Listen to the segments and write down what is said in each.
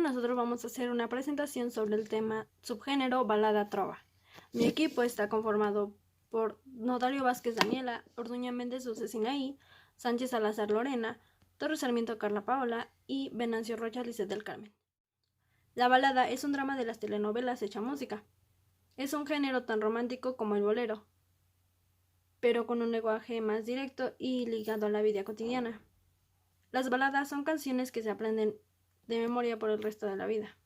nosotros vamos a hacer una presentación sobre el tema subgénero balada trova. Mi equipo está conformado por Notario Vázquez Daniela, Orduña Méndez Dulce Sinaí, Sánchez Salazar Lorena, Torres Sarmiento Carla Paola y Venancio Rocha Lisset del Carmen. La balada es un drama de las telenovelas hecha música. Es un género tan romántico como el bolero, pero con un lenguaje más directo y ligado a la vida cotidiana. Las baladas son canciones que se aprenden de memoria por el resto de la vida.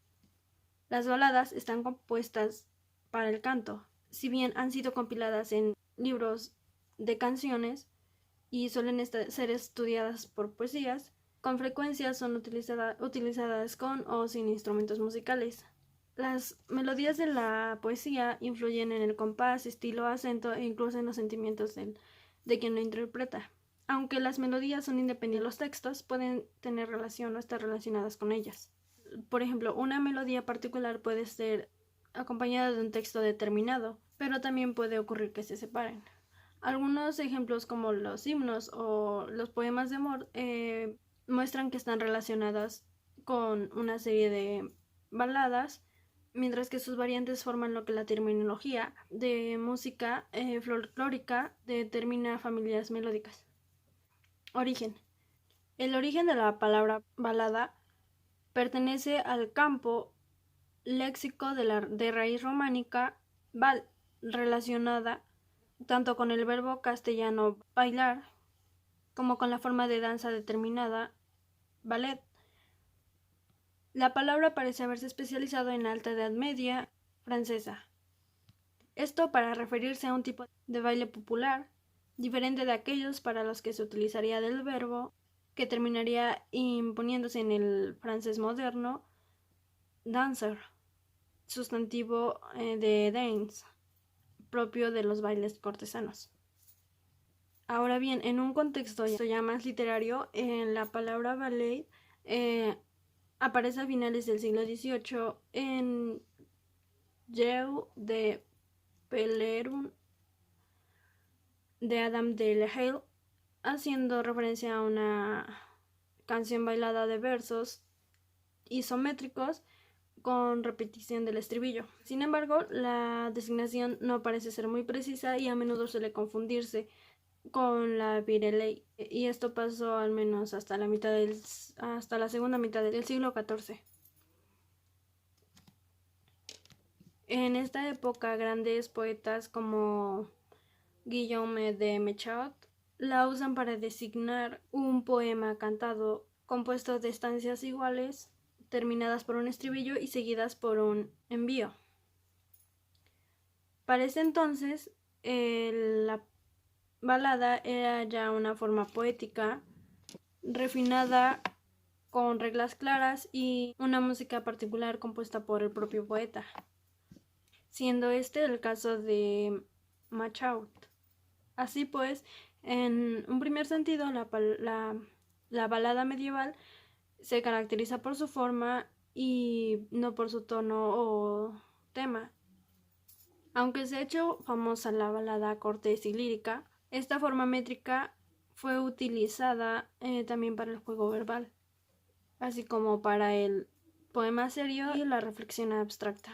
Las baladas están compuestas para el canto, si bien han sido compiladas en libros de canciones y suelen ser estudiadas por poesías, con frecuencia son utilizadas con o sin instrumentos musicales. Las melodías de la poesía influyen en el compás, estilo, acento e incluso en los sentimientos de quien lo interpreta. Aunque las melodías son independientes de los textos, pueden tener relación o estar relacionadas con ellas. Por ejemplo, una melodía particular puede ser acompañada de un texto determinado, pero también puede ocurrir que se separen. Algunos ejemplos como los himnos o los poemas de amor muestran que están relacionadas con una serie de baladas, mientras que sus variantes forman lo que la terminología de música folclórica determina familias melódicas. Origen. El origen de la palabra balada pertenece al campo léxico de raíz románica val, relacionada tanto con el verbo castellano bailar como con la forma de danza determinada ballet. La palabra parece haberse especializado en la Alta Edad Media francesa. Esto para referirse a un tipo de baile popular, diferente de aquellos para los que se utilizaría del verbo, que terminaría imponiéndose en el francés moderno, danser, sustantivo de dance, propio de los bailes cortesanos. Ahora bien, en un contexto ya más literario, la palabra ballet aparece a finales del siglo XVIII en Jeu de Pelerum de Adam de la Hale, haciendo referencia a una canción bailada de versos isométricos con repetición del estribillo. Sin embargo, la designación no parece ser muy precisa y a menudo suele confundirse con la virelei, y esto pasó al menos hasta la segunda mitad del siglo XIV. En esta época, grandes poetas como Guillaume de Méchaut la usan para designar un poema cantado compuesto de estancias iguales, terminadas por un estribillo y seguidas por un envío. Para ese entonces, la balada era ya una forma poética, refinada, con reglas claras y una música particular compuesta por el propio poeta, siendo este el caso de Machaut. Así pues, en un primer sentido, la balada medieval se caracteriza por su forma y no por su tono o tema. Aunque se ha hecho famosa la balada cortés y lírica, esta forma métrica fue utilizada también para el juego verbal, así como para el poema serio y la reflexión abstracta.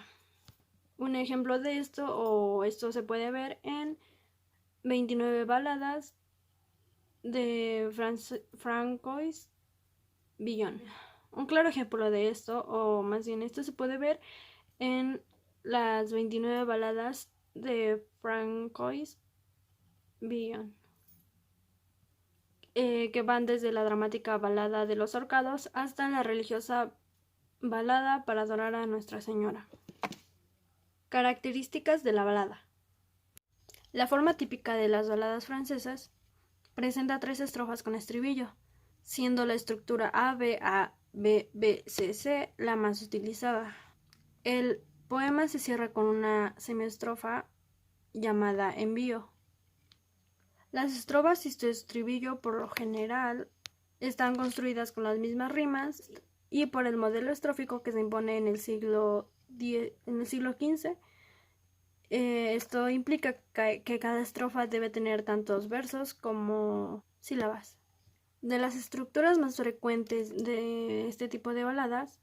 Un ejemplo de esto se puede ver en 29 baladas de Francois Villon. Un claro ejemplo de esto, o más bien esto se puede ver en las 29 baladas de Francois Villon, que van desde la dramática balada de los ahorcados hasta la religiosa balada para adorar a Nuestra Señora. Características de la balada. La forma típica de las baladas francesas presenta 3 estrofas con estribillo, siendo la estructura A, B, A, B, B, C, C la más utilizada. El poema se cierra con una semiestrofa llamada envío. Las estrofas y su estribillo por lo general están construidas con las mismas rimas y por el modelo estrófico que se impone en el siglo XV. Esto implica que cada estrofa debe tener tantos versos como sílabas. De las estructuras más frecuentes de este tipo de baladas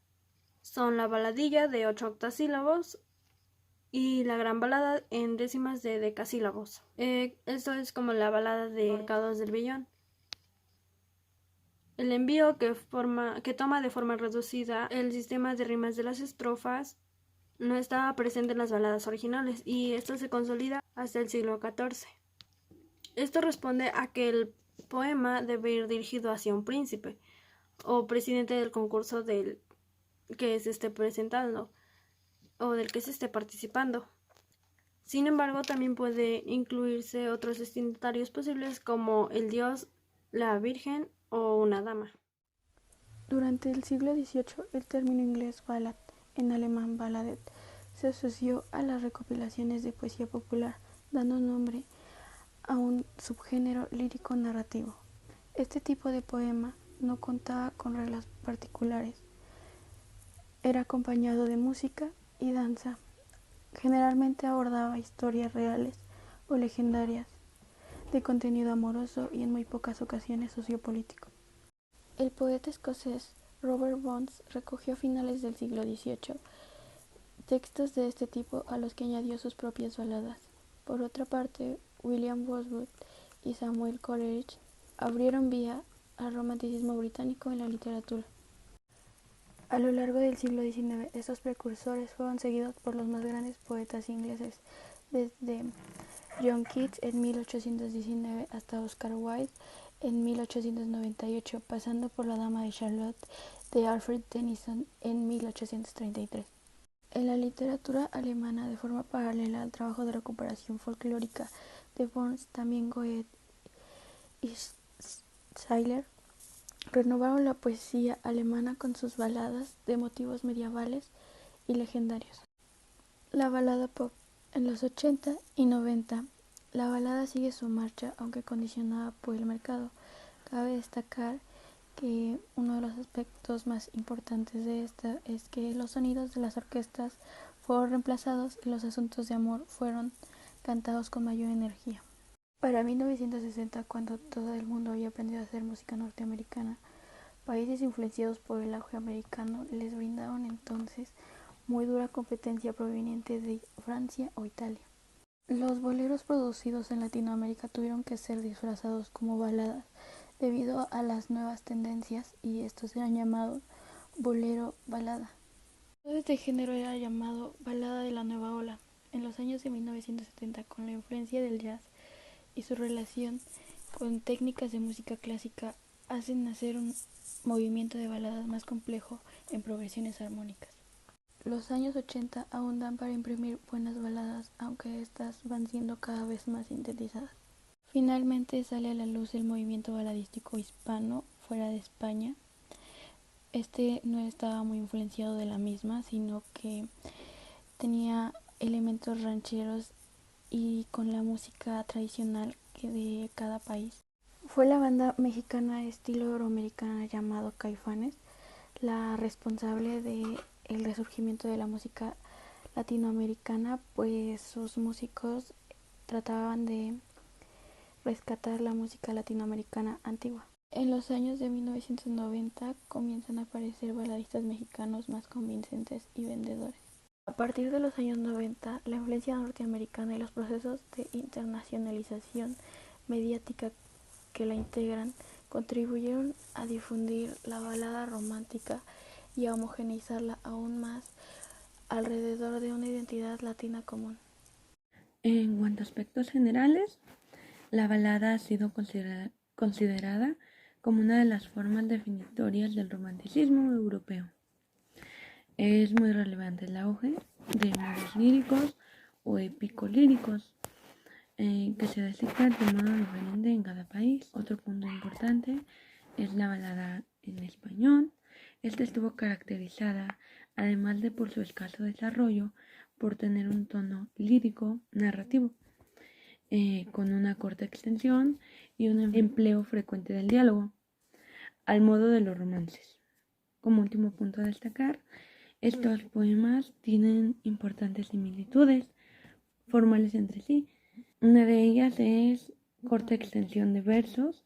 son la baladilla de 8 octasílabos y la gran balada en décimas de decasílabos. Esto es como la balada de Mercados del Vellón. El envío que toma de forma reducida el sistema de rimas de las estrofas no estaba presente en las baladas originales y esto se consolida hasta el siglo XIV. Esto responde a que el poema debe ir dirigido hacia un príncipe o presidente del concurso del que se esté presentando o del que se esté participando. Sin embargo, también puede incluirse otros destinatarios posibles como el dios, la virgen o una dama. Durante el siglo XVIII, el término inglés ballad, en alemán Balladet, se asoció a las recopilaciones de poesía popular, dando nombre a un subgénero lírico narrativo. Este tipo de poema no contaba con reglas particulares. Era acompañado de música y danza. Generalmente abordaba historias reales o legendarias, de contenido amoroso y en muy pocas ocasiones sociopolítico. El poeta escocés Robert Burns recogió a finales del siglo XVIII textos de este tipo a los que añadió sus propias baladas. Por otra parte, William Wordsworth y Samuel Coleridge abrieron vía al romanticismo británico en la literatura. A lo largo del siglo XIX, estos precursores fueron seguidos por los más grandes poetas ingleses, desde John Keats en 1819 hasta Oscar Wilde en 1898, pasando por La Dama de Charlotte de Alfred Tennyson en 1833. En la literatura alemana, de forma paralela al trabajo de recuperación folclórica de Burns, también Goethe y Schiller renovaron la poesía alemana con sus baladas de motivos medievales y legendarios. La balada pop. En los 80 y 90, la balada sigue su marcha, aunque condicionada por el mercado. Cabe destacar que uno de los aspectos más importantes de esta es que los sonidos de las orquestas fueron reemplazados y los asuntos de amor fueron cantados con mayor energía. Para 1960, cuando todo el mundo había aprendido a hacer música norteamericana, países influenciados por el auge americano les brindaron entonces muy dura competencia proveniente de Francia o Italia. Los boleros producidos en Latinoamérica tuvieron que ser disfrazados como baladas debido a las nuevas tendencias y estos eran llamados bolero balada. Este género era llamado balada de la nueva ola. En los años de 1970, con la influencia del jazz y su relación con técnicas de música clásica, hacen nacer un movimiento de baladas más complejo en progresiones armónicas. Los años 80 aún dan para imprimir buenas baladas, aunque estas van siendo cada vez más sintetizadas. Finalmente sale a la luz el movimiento baladístico hispano fuera de España. Este no estaba muy influenciado de la misma, sino que tenía elementos rancheros y con la música tradicional de cada país. Fue la banda mexicana de estilo euroamericana llamado Caifanes la responsable de el resurgimiento de la música latinoamericana, pues sus músicos trataban de rescatar la música latinoamericana antigua. En los años de 1990 comienzan a aparecer baladistas mexicanos más convincentes y vendedores. A partir de los años 90, la influencia norteamericana y los procesos de internacionalización mediática que la integran contribuyeron a difundir la balada romántica y a homogeneizarla aún más alrededor de una identidad latina común. En cuanto a aspectos generales, la balada ha sido considerada como una de las formas definitorias del romanticismo europeo. Es muy relevante el auge de modos líricos o épico-líricos, que se descifran de modo diferente en cada país. Otro punto importante es la balada en español. Esta estuvo caracterizada, además de por su escaso desarrollo, por tener un tono lírico narrativo, con una corta extensión y un empleo frecuente del diálogo, al modo de los romances. Como último punto a destacar, estos poemas tienen importantes similitudes formales entre sí. Una de ellas es corta extensión de versos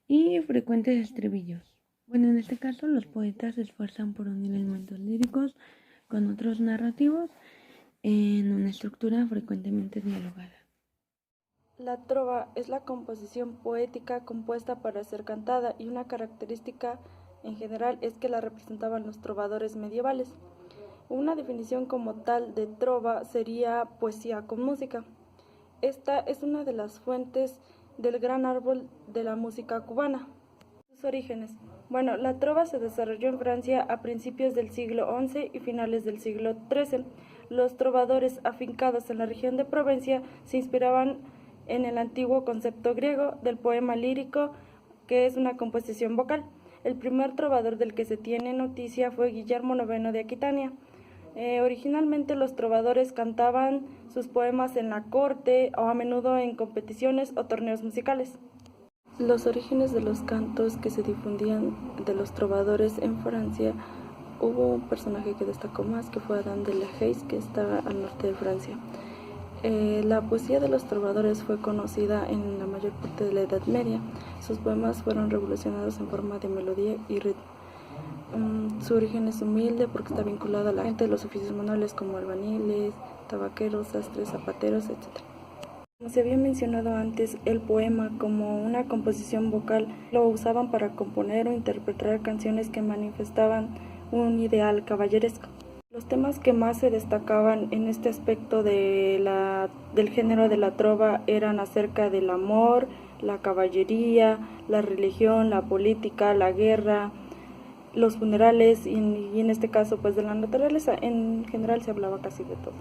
y frecuentes estribillos. Bueno, en este caso los poetas se esfuerzan por unir elementos líricos con otros narrativos en una estructura frecuentemente dialogada. La trova es la composición poética compuesta para ser cantada y una característica en general es que la representaban los trovadores medievales. Una definición como tal de trova sería poesía con música. Esta es una de las fuentes del gran árbol de la música cubana. Sus orígenes. Bueno, la trova se desarrolló en Francia a principios del siglo XI y finales del siglo XIII. Los trovadores afincados en la región de Provencia se inspiraban en el antiguo concepto griego del poema lírico, que es una composición vocal. El primer trovador del que se tiene noticia fue Guillermo IX de Aquitania. Originalmente los trovadores cantaban sus poemas en la corte o a menudo en competiciones o torneos musicales. Los orígenes de los cantos que se difundían de los trovadores en Francia, hubo un personaje que destacó más, que fue Adán de la Haye, que está al norte de Francia. La poesía de los trovadores fue conocida en la mayor parte de la Edad Media. Sus poemas fueron revolucionados en forma de melodía y ritmo. Su origen es humilde porque está vinculado a la gente de los oficios manuales como albaniles, tabaqueros, sastres, zapateros, etc. Como se había mencionado antes, el poema como una composición vocal lo usaban para componer o interpretar canciones que manifestaban un ideal caballeresco. Los temas que más se destacaban en este aspecto del género de la trova eran acerca del amor, la caballería, la religión, la política, la guerra, los funerales y en este caso pues de la naturaleza. En general se hablaba casi de todo.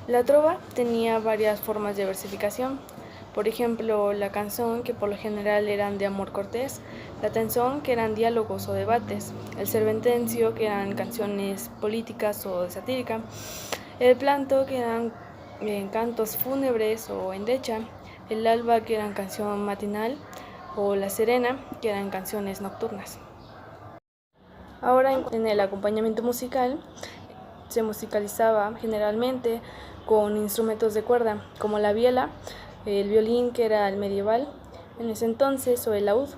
La trova tenía varias formas de versificación. Por ejemplo, la canción, que por lo general eran de amor cortés, la tenzón, que eran diálogos o debates, el serventencio, que eran canciones políticas o de satírica, el planto, que eran cantos fúnebres o endecha, el alba, que eran canción matinal, o la serena, que eran canciones nocturnas. Ahora, en el acompañamiento musical, se musicalizaba generalmente con instrumentos de cuerda, como la viela, el violín, que era el medieval en ese entonces, o el laúd.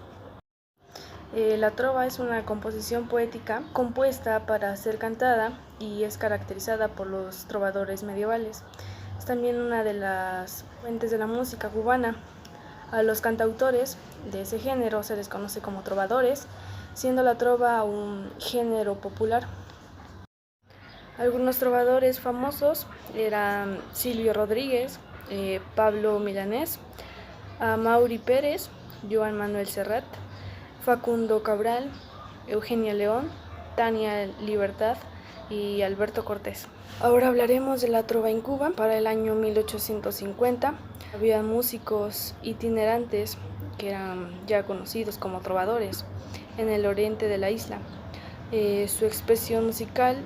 La trova es una composición poética compuesta para ser cantada y es caracterizada por los trovadores medievales. Es también una de las fuentes de la música cubana. A los cantautores de ese género se les conoce como trovadores, siendo la trova un género popular. Algunos trovadores famosos eran Silvio Rodríguez, Pablo Milanés, Amaury Pérez, Joan Manuel Serrat, Facundo Cabral, Eugenia León, Tania Libertad y Alberto Cortés. Ahora hablaremos de la trova en Cuba. Para el año 1850 había músicos itinerantes que eran ya conocidos como trovadores en el oriente de la isla. Su expresión musical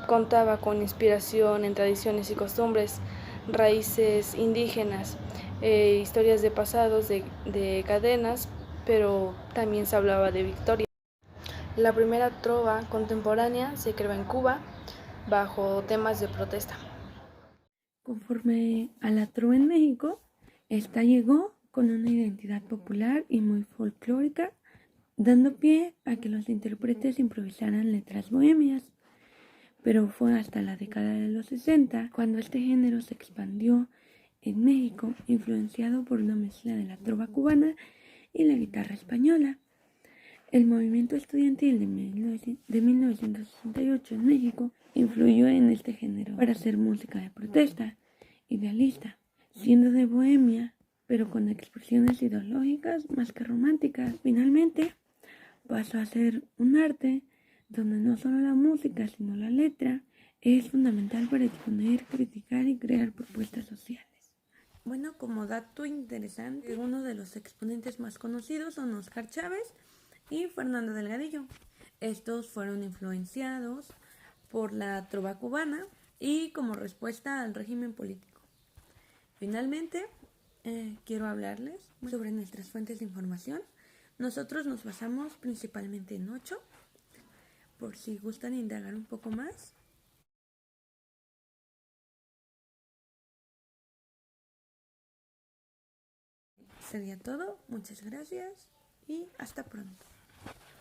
contaba con inspiración en tradiciones y costumbres, raíces indígenas, historias de pasados de cadenas, pero también se hablaba de victoria. La primera trova contemporánea se creó en Cuba bajo temas de protesta. Conforme a la trova en México, esta llegó con una identidad popular y muy folclórica, dando pie a que los intérpretes improvisaran letras bohemias. Pero fue hasta la década de los 60 cuando este género se expandió en México, influenciado por una mezcla de la trova cubana y la guitarra española. El movimiento estudiantil de 1968 en México influyó en este género para hacer música de protesta, idealista, siendo de bohemia, pero con expresiones ideológicas más que románticas. Finalmente, pasó a ser un arte donde no solo la música, sino la letra es fundamental para exponer, criticar y crear propuestas sociales. Bueno, como dato interesante, uno de los exponentes más conocidos son Óscar Chávez y Fernando Delgadillo. Estos fueron influenciados por la trova cubana y como respuesta al régimen político. Finalmente, quiero hablarles sobre nuestras fuentes de información. Nosotros nos basamos principalmente en 8, por si gustan indagar un poco más. Sería todo, muchas gracias y hasta pronto.